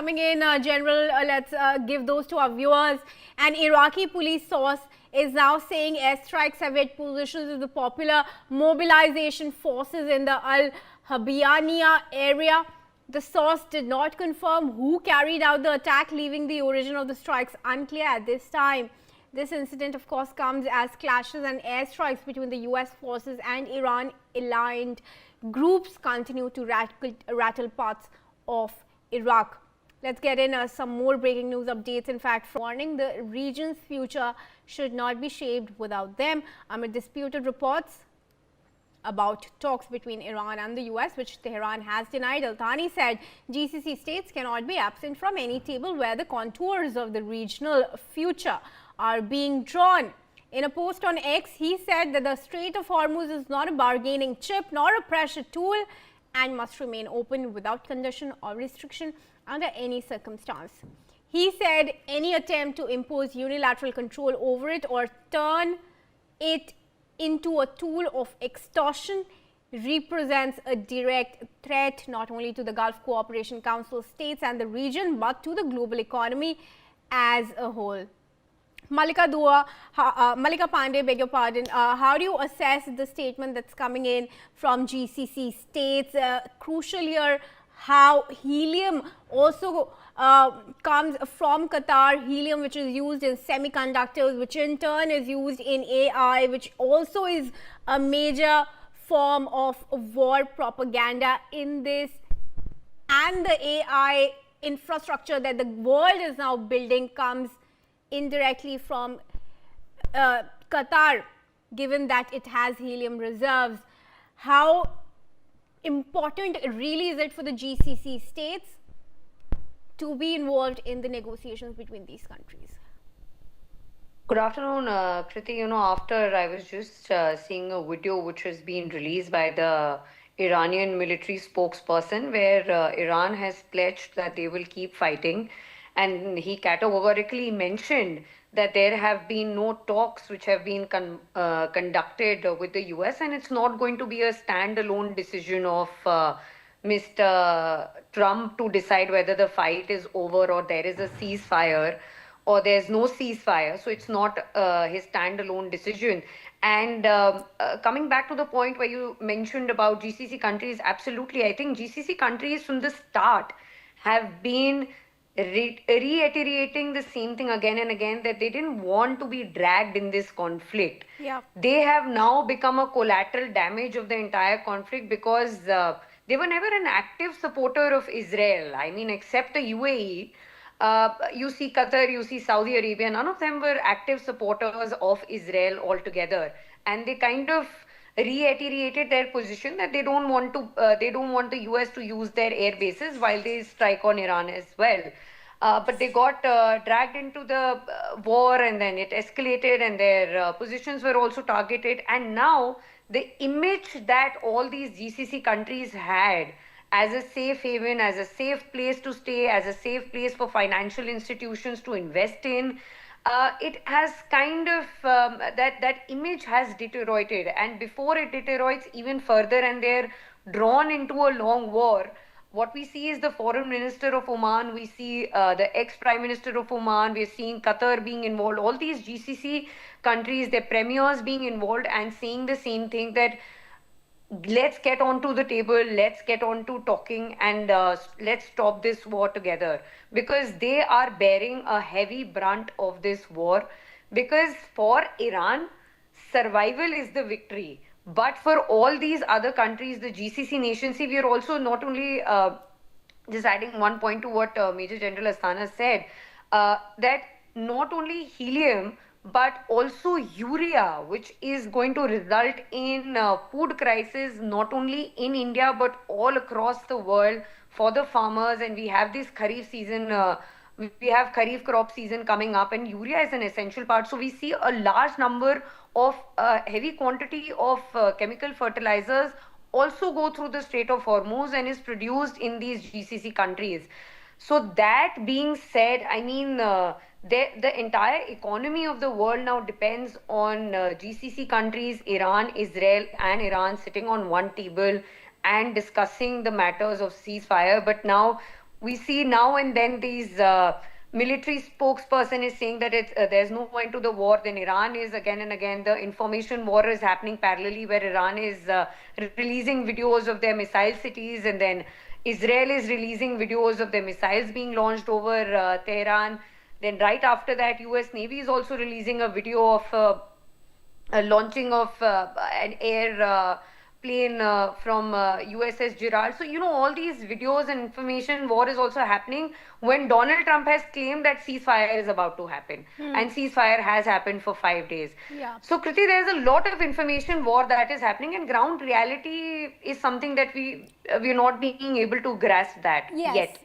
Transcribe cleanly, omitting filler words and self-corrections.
Coming in, General, let's give those to our viewers. An Iraqi police source is now saying airstrikes have hit positions of the popular mobilization forces in the Al-Habbaniya area. The source did not confirm who carried out the attack, leaving the origin of the strikes unclear at this time. This incident, of course, comes as clashes and airstrikes between the US forces and Iran-aligned groups continue to rattle parts of Iraq. Let's get in some more breaking news updates. In fact, warning the region's future should not be shaped without them amid disputed reports about talks between Iran and the US, which Tehran has denied. Al-Thani said GCC states cannot be absent from any table where the contours of the regional future are being drawn. In a post on X, he said that the Strait of Hormuz is not a bargaining chip nor a pressure tool and must remain open without condition or restriction under any circumstance. He said any attempt to impose unilateral control over it or turn it into a tool of extortion represents a direct threat not only to the Gulf Cooperation Council states and the region but to the global economy as a whole. Malika Pandey, beg your pardon. How do you assess the statement that's coming in from GCC states? Crucial here, how helium also comes from Qatar, helium which is used in semiconductors, which in turn is used in AI, which also is a major form of war propaganda in this, and the AI infrastructure that the world is now building comes indirectly from Qatar, given that it has helium reserves. How important really is it for the GCC states to be involved in the negotiations between these countries? Good afternoon, Kriti. After I was just seeing a video which has been released by the Iranian military spokesperson where Iran has pledged that they will keep fighting. And he categorically mentioned that there have been no talks which have been conducted with the US, and it's not going to be a standalone decision of Mr. Trump to decide whether the fight is over or there is a ceasefire or there's no ceasefire. So it's not his standalone decision. And coming back to the point where you mentioned about GCC countries, absolutely. I think GCC countries from the start have been reiterating the same thing again and again, that they didn't want to be dragged in this conflict. Yeah. They have now become a collateral damage of the entire conflict because they were never an active supporter of Israel. I mean, except the UAE, you see Qatar, you see Saudi Arabia, none of them were active supporters of Israel altogether. And they kind of reiterated their position that they don't want the US to use their air bases while they strike on Iran as well. But they got dragged into the war, and then it escalated, and their positions were also targeted. And now the image that all these GCC countries had as a safe haven, as a safe place to stay, as a safe place for financial institutions to invest in, it has kind of, that image has deteriorated. And before it deteriorates even further and they're drawn into a long war, what we see is the foreign minister of Oman, we see the ex-prime minister of Oman, we're seeing Qatar being involved, all these GCC countries, their premiers being involved and saying the same thing, that let's get onto the table, let's get on to talking, and let's stop this war together, because they are bearing a heavy brunt of this war. Because for Iran, survival is the victory. But for all these other countries, the GCC nations, see, we are also not only, just adding one point to what Major General Astana said, that not only helium, but also urea, which is going to result in food crisis, not only in India, but all across the world for the farmers. And we have this Kharif season, we have Kharif crop season coming up, and urea is an essential part. So we see a large number of heavy quantity of chemical fertilizers also go through the Strait of Hormuz and is produced in these GCC countries. So that being said, I mean, the entire economy of the world now depends on GCC countries, Iran, Israel and Iran sitting on one table and discussing the matters of ceasefire. But now We see now and then these military spokesperson is saying that there's no end to the war. Then Iran is again and again, the information war is happening parallelly, where Iran is releasing videos of their missile cities, and then Israel is releasing videos of their missiles being launched over Tehran. Then right after that, US Navy is also releasing a video of a launching of an air plane from USS Gerald. So, all these videos and information war is also happening when Donald Trump has claimed that ceasefire is about to happen. And ceasefire has happened for 5 days. Yeah. So, Kriti, there's a lot of information war that is happening, and ground reality is something that we're not being able to grasp that Yes. yet.